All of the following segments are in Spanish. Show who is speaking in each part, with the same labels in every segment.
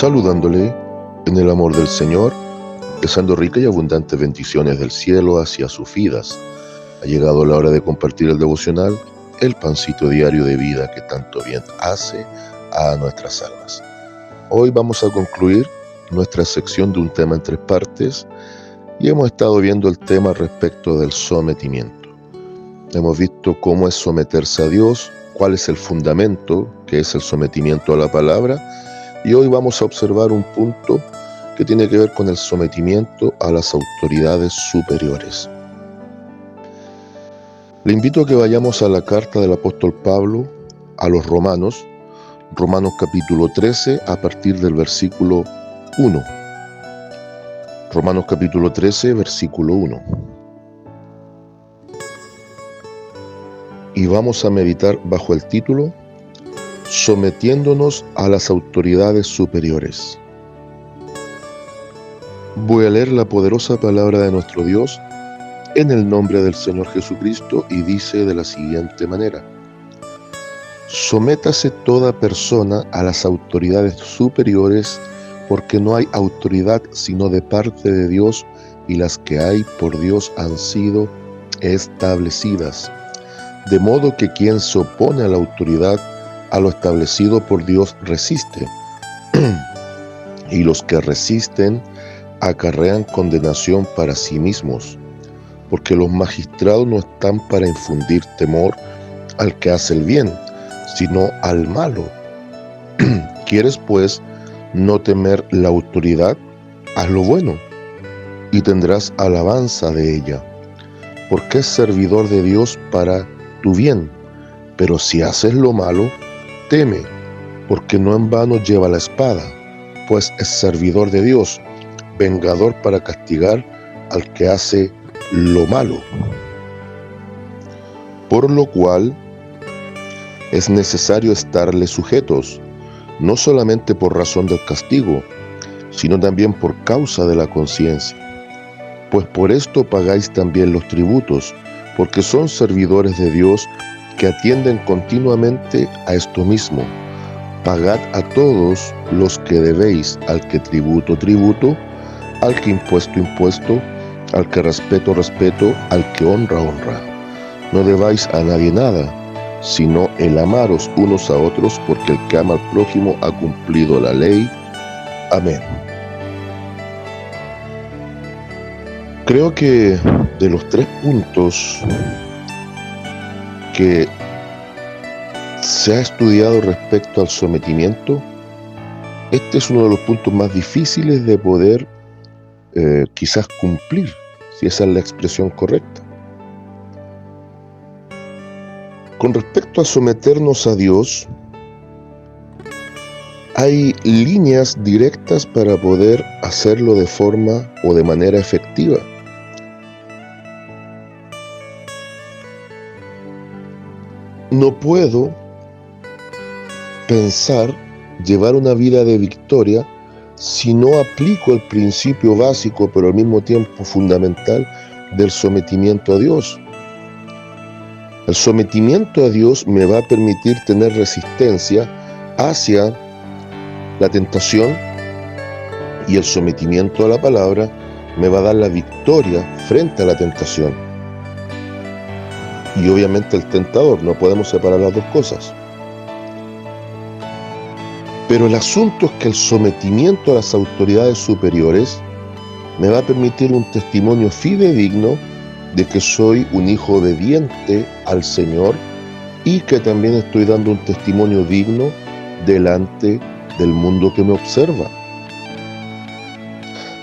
Speaker 1: saludándole en el amor del Señor, deseando ricas y abundantes bendiciones del cielo hacia sus vidas. Ha llegado la hora de compartir el devocional, el pancito diario de vida que tanto bien hace a nuestras almas. Hoy vamos a concluir nuestra sección de un tema en 3 partes y hemos estado viendo el tema respecto del sometimiento. Hemos visto cómo es someterse a Dios, cuál es el fundamento, que es el sometimiento a la palabra, y hoy vamos a observar un punto que tiene que ver con el sometimiento a las autoridades superiores. Le invito a que vayamos a la carta del apóstol Pablo a los Romanos capítulo 13 a partir del versículo 1. Romanos capítulo 13, versículo 1. Y vamos a meditar bajo el título Sometiéndonos a las autoridades superiores. Voy a leer la poderosa palabra de nuestro Dios en el nombre del Señor Jesucristo y dice de la siguiente manera: Sométase toda persona a las autoridades superiores, porque no hay autoridad sino de parte de Dios, y las que hay por Dios han sido establecidas. De modo que quien se opone a la autoridad, a lo establecido por Dios resiste, y los que resisten acarrean condenación para sí mismos, porque los magistrados no están para infundir temor al que hace el bien, sino al malo. ¿Quieres pues no temer la autoridad? Haz lo bueno, y tendrás alabanza de ella, porque es servidor de Dios para tu bien. Pero si haces lo malo, teme, porque no en vano lleva la espada, pues es servidor de Dios, vengador para castigar al que hace lo malo. Por lo cual es necesario estarle sujetos, no solamente por razón del castigo, sino también por causa de la conciencia. Pues por esto pagáis también los tributos, porque son servidores de Dios que atienden continuamente a esto mismo. Pagad a todos los que debéis, al que tributo, tributo, al que impuesto, impuesto, al que respeto, respeto, al que honra, honra. No debáis a nadie nada, sino el amaros unos a otros, porque el que ama al prójimo ha cumplido la ley. Amén. Creo que de los 3 puntos que se ha estudiado respecto al sometimiento, este es uno de los puntos más difíciles de poder quizás cumplir, si esa es la expresión correcta. Con respecto a someternos a Dios, hay líneas directas para poder hacerlo de forma o de manera efectiva. No puedo pensar llevar una vida de victoria si no aplico el principio básico, pero al mismo tiempo fundamental, del sometimiento a Dios. El sometimiento a Dios me va a permitir tener resistencia hacia la tentación, y el sometimiento a la palabra me va a dar la victoria frente a la tentación. Y obviamente el tentador, no podemos separar las dos cosas. Pero el asunto es que el sometimiento a las autoridades superiores me va a permitir un testimonio fidedigno de que soy un hijo obediente al Señor y que también estoy dando un testimonio digno delante del mundo que me observa.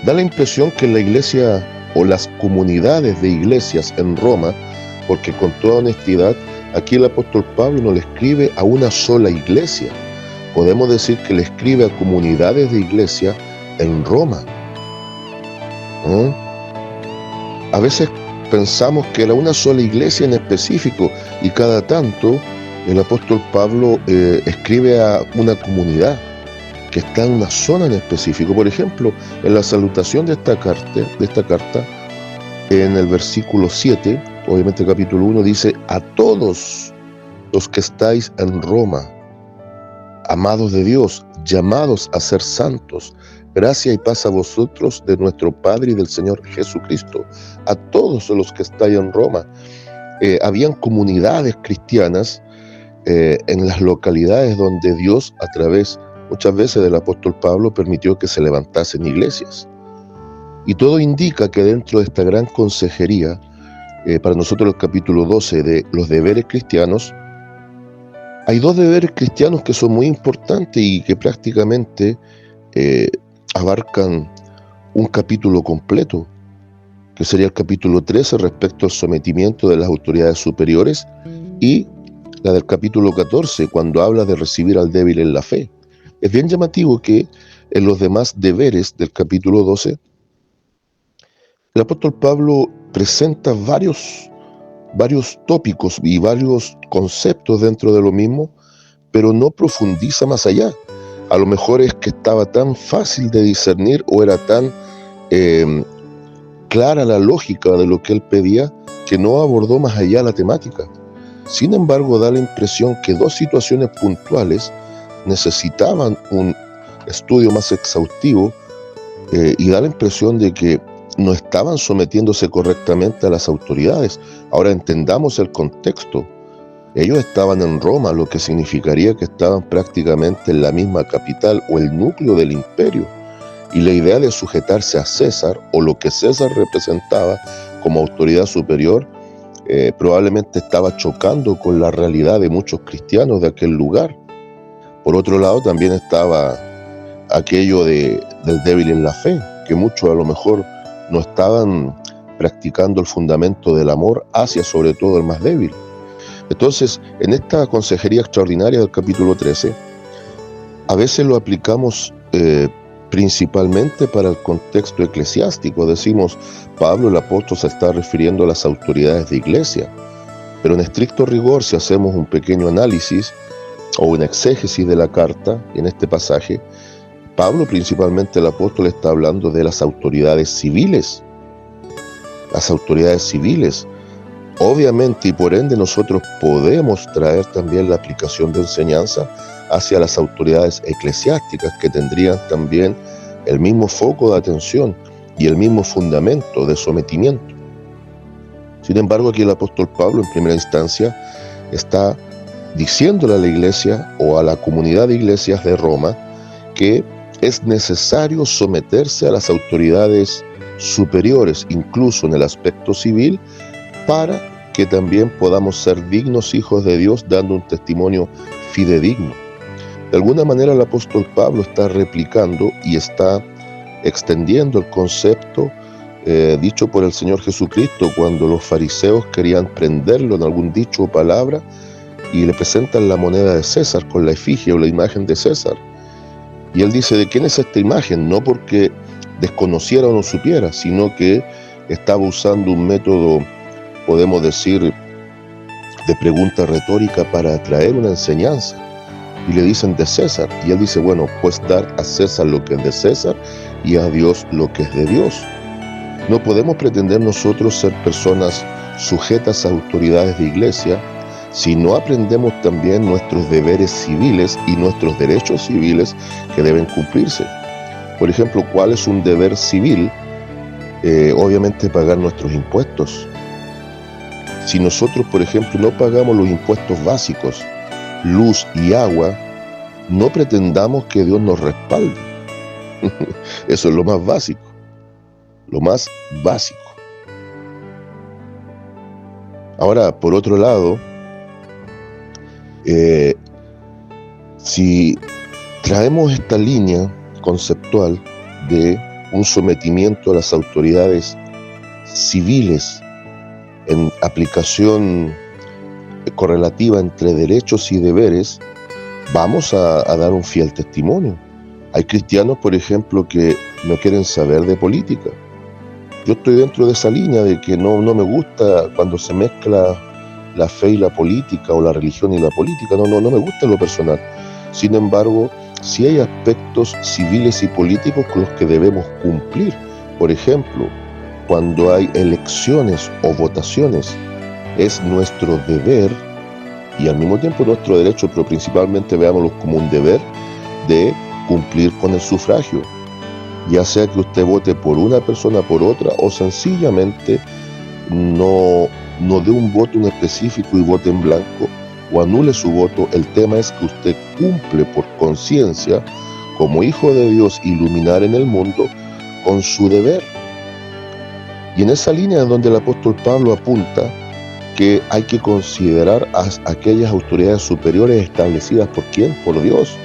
Speaker 1: Da la impresión que la iglesia o las comunidades de iglesias en Roma, porque con toda honestidad, aquí el apóstol Pablo no le escribe a una sola iglesia. Podemos decir que le escribe a comunidades de iglesia en Roma. A veces pensamos que era una sola iglesia en específico, y cada tanto el apóstol Pablo escribe a una comunidad que está en una zona en específico. Por ejemplo, en la salutación de esta carta, en el versículo 7, obviamente capítulo 1, dice: a todos los que estáis en Roma, amados de Dios, llamados a ser santos. Gracia y paz a vosotros de nuestro Padre y del Señor Jesucristo. A todos los que estáis en Roma. Habían comunidades cristianas en las localidades donde Dios, a través muchas veces del apóstol Pablo, permitió que se levantasen iglesias. Y todo indica que dentro de esta gran consejería, para nosotros el capítulo 12 de los deberes cristianos, hay dos deberes cristianos que son muy importantes y que prácticamente abarcan un capítulo completo, que sería el capítulo 13 respecto al sometimiento de las autoridades superiores, y la del capítulo 14 cuando habla de recibir al débil en la fe. Es bien llamativo que en los demás deberes del capítulo 12, el apóstol Pablo presenta varios tópicos y varios conceptos dentro de lo mismo, pero no profundiza más allá. A lo mejor es que estaba tan fácil de discernir o era tan clara la lógica de lo que él pedía que no abordó más allá la temática. Sin embargo, da la impresión que dos situaciones puntuales necesitaban un estudio más exhaustivo y da la impresión de que no estaban sometiéndose correctamente a las autoridades. Ahora entendamos el contexto. Ellos estaban en Roma, lo que significaría que estaban prácticamente en la misma capital o el núcleo del imperio. Y la idea de sujetarse a César, o lo que César representaba como autoridad superior, probablemente estaba chocando con la realidad de muchos cristianos de aquel lugar. Por otro lado, también estaba aquello del débil en la fe, que muchos a lo mejor no estaban practicando el fundamento del amor hacia sobre todo el más débil. Entonces, en esta consejería extraordinaria del capítulo 13, a veces lo aplicamos principalmente para el contexto eclesiástico. Decimos, Pablo el apóstol se está refiriendo a las autoridades de iglesia, pero en estricto rigor, si hacemos un pequeño análisis o una exégesis de la carta, en este pasaje, Pablo, principalmente el apóstol, está hablando de las autoridades civiles. Las autoridades civiles. Obviamente y por ende nosotros podemos traer también la aplicación de enseñanza hacia las autoridades eclesiásticas, que tendrían también el mismo foco de atención y el mismo fundamento de sometimiento. Sin embargo, aquí el apóstol Pablo en primera instancia está diciéndole a la iglesia o a la comunidad de iglesias de Roma que es necesario someterse a las autoridades superiores, incluso en el aspecto civil, para que también podamos ser dignos hijos de Dios, dando un testimonio fidedigno. De alguna manera el apóstol Pablo está replicando y está extendiendo el concepto dicho por el Señor Jesucristo cuando los fariseos querían prenderlo en algún dicho o palabra y le presentan la moneda de César con la efigie o la imagen de César. Y él dice, ¿de quién es esta imagen? No porque desconociera o no supiera, sino que estaba usando un método, podemos decir, de pregunta retórica para atraer una enseñanza. Y le dicen de César. Y él dice, bueno, pues dar a César lo que es de César y a Dios lo que es de Dios. No podemos pretender nosotros ser personas sujetas a autoridades de iglesia si no aprendemos también nuestros deberes civiles y nuestros derechos civiles que deben cumplirse. Por ejemplo, ¿cuál es un deber civil? Obviamente pagar nuestros impuestos. Si nosotros, por ejemplo, no pagamos los impuestos básicos, luz y agua, no pretendamos que Dios nos respalde. Eso es lo más básico. Lo más básico. Ahora, por otro lado, si traemos esta línea conceptual de un sometimiento a las autoridades civiles en aplicación correlativa entre derechos y deberes, vamos a dar un fiel testimonio. Hay cristianos, por ejemplo, que no quieren saber de política. Yo estoy dentro de esa línea de que no me gusta cuando se mezcla la fe y la política o la religión y la política. No me gusta en lo personal. Sin embargo, sí hay aspectos civiles y políticos con los que debemos cumplir. Por ejemplo, cuando hay elecciones o votaciones, es nuestro deber y al mismo tiempo nuestro derecho, pero principalmente veámoslo como un deber, de cumplir con el sufragio, ya sea que usted vote por una persona, por otra, o sencillamente no dé un voto en específico y vote en blanco, o anule su voto. El tema es que usted cumple por conciencia, como hijo de Dios, iluminar en el mundo con su deber. Y en esa línea es donde el apóstol Pablo apunta que hay que considerar a aquellas autoridades superiores establecidas ¿por quién? Por Dios.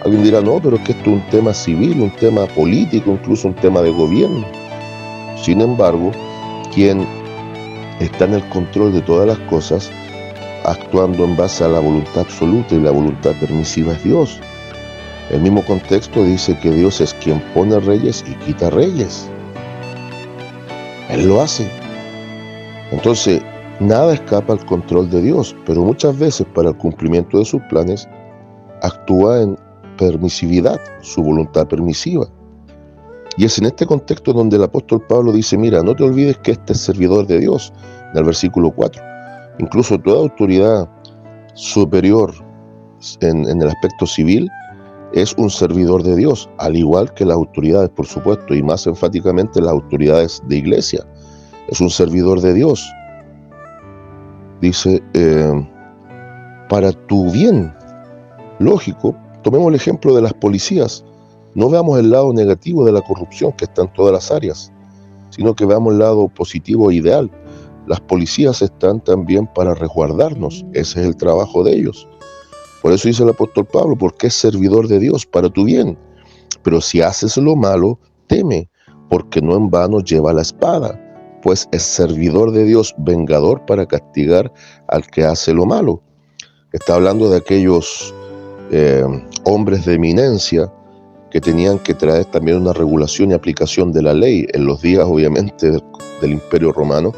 Speaker 1: Alguien dirá, no, pero es que esto es un tema civil, un tema político, incluso un tema de gobierno. Sin embargo, quien está en el control de todas las cosas, actuando en base a la voluntad absoluta y la voluntad permisiva, es Dios. El mismo contexto dice que Dios es quien pone reyes y quita reyes. Él lo hace. Entonces, nada escapa al control de Dios, pero muchas veces para el cumplimiento de sus planes actúa en permisividad, su voluntad permisiva. Y es en este contexto donde el apóstol Pablo dice, mira, no te olvides que este es servidor de Dios, en el versículo 4. Incluso toda autoridad superior en el aspecto civil es un servidor de Dios, al igual que las autoridades, por supuesto, y más enfáticamente las autoridades de iglesia. Es un servidor de Dios. Dice, para tu bien. Lógico, tomemos el ejemplo de las policías. No veamos el lado negativo de la corrupción que está en todas las áreas, sino que veamos el lado positivo e ideal. Las policías están también para resguardarnos. Ese es el trabajo de ellos. Por eso dice el apóstol Pablo, porque es servidor de Dios para tu bien. Pero si haces lo malo, teme, porque no en vano lleva la espada, pues es servidor de Dios, vengador para castigar al que hace lo malo. Está hablando de aquellos hombres de eminencia que tenían que traer también una regulación y aplicación de la ley en los días, obviamente, del Imperio Romano.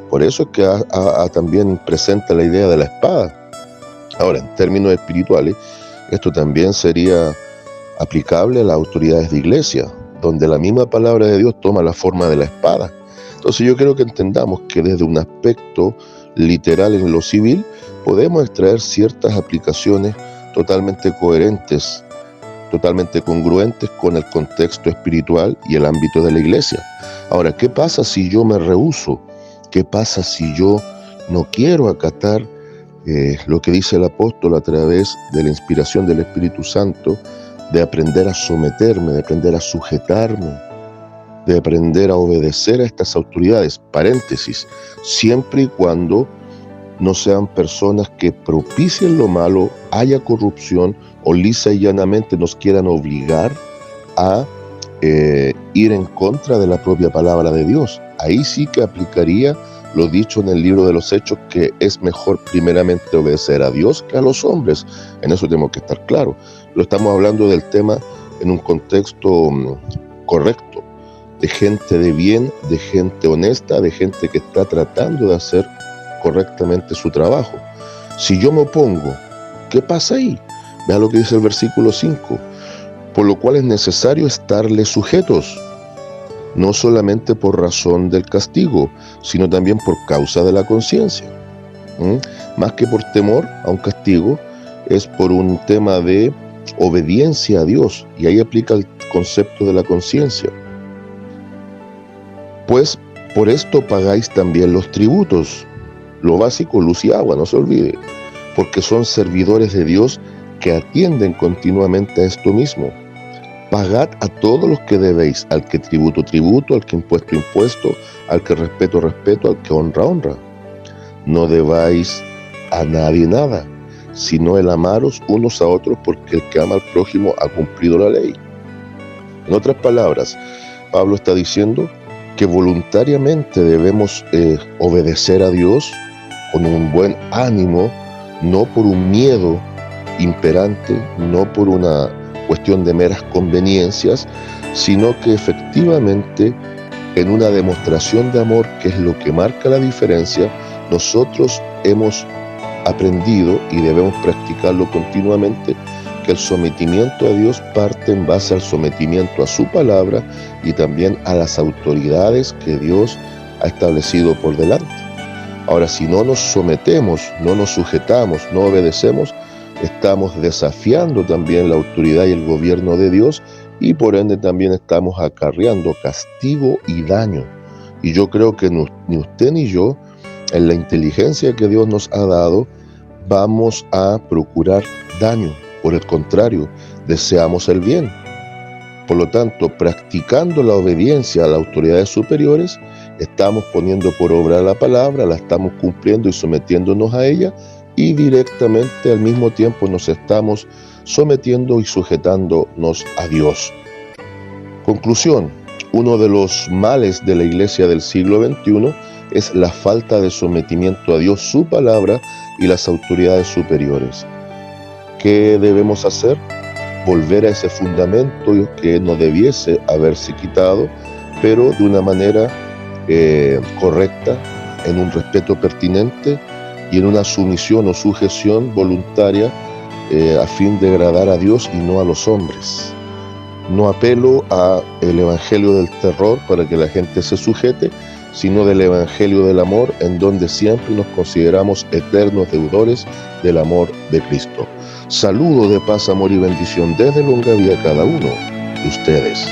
Speaker 1: Por eso es que también presenta la idea de la espada. Ahora, en términos espirituales, esto también sería aplicable a las autoridades de iglesia, donde la misma palabra de Dios toma la forma de la espada. Entonces yo creo que entendamos que desde un aspecto literal en lo civil, podemos extraer ciertas aplicaciones totalmente coherentes, totalmente congruentes con el contexto espiritual y el ámbito de la iglesia. Ahora, ¿qué pasa si yo me rehúso? ¿Qué pasa si yo no quiero acatar lo que dice el apóstol a través de la inspiración del Espíritu Santo, de aprender a someterme, de aprender a sujetarme, de aprender a obedecer a estas autoridades? Paréntesis, siempre y cuando no sean personas que propicien lo malo, haya corrupción o lisa y llanamente nos quieran obligar a ir en contra de la propia palabra de Dios. Ahí sí que aplicaría lo dicho en el libro de los Hechos, que es mejor primeramente obedecer a Dios que a los hombres. En eso tenemos que estar claros. Pero estamos hablando del tema en un contexto correcto, de gente de bien, de gente honesta, de gente que está tratando de hacer correctamente su trabajo. Si yo me opongo, ¿qué pasa ahí? Vea lo que dice el versículo 5. Por lo cual es necesario estarle sujetos, no solamente por razón del castigo, sino también por causa de la conciencia. Más que por temor a un castigo, es por un tema de obediencia a Dios, y ahí aplica el concepto de la conciencia. Pues por esto pagáis también los tributos, lo básico, luz y agua, no se olvide, porque son servidores de Dios que atienden continuamente a esto mismo. Pagad a todos los que debéis, al que tributo, tributo, al que impuesto, impuesto, al que respeto, respeto, al que honra, honra. No debáis a nadie nada, sino el amaros unos a otros, porque el que ama al prójimo ha cumplido la ley. En otras palabras, Pablo está diciendo que voluntariamente debemos obedecer a Dios con un buen ánimo, no por un miedo imperante, no por una cuestión de meras conveniencias, sino que efectivamente en una demostración de amor, que es lo que marca la diferencia, nosotros hemos aprendido y debemos practicarlo continuamente, que el sometimiento a Dios parte en base al sometimiento a su palabra y también a las autoridades que Dios ha establecido por delante. Ahora, si no nos sometemos, no nos sujetamos, no obedecemos, estamos desafiando también la autoridad y el gobierno de Dios y por ende también estamos acarreando castigo y daño. Y yo creo que ni usted ni yo, en la inteligencia que Dios nos ha dado, vamos a procurar daño. Por el contrario, deseamos el bien. Por lo tanto, practicando la obediencia a las autoridades superiores, estamos poniendo por obra la palabra, la estamos cumpliendo y sometiéndonos a ella, y directamente al mismo tiempo nos estamos sometiendo y sujetándonos a Dios. Conclusión: uno de los males de la iglesia del siglo XXI es la falta de sometimiento a Dios, su palabra y las autoridades superiores. ¿Qué debemos hacer? Volver a ese fundamento que no debiese haberse quitado, pero de una manera correcta, en un respeto pertinente y en una sumisión o sujeción voluntaria a fin de agradar a Dios y no a los hombres. No apelo al evangelio del terror para que la gente se sujete, sino del evangelio del amor, en donde siempre nos consideramos eternos deudores del amor de Cristo. Saludo de paz, amor y bendición desde Longaví a cada uno de ustedes.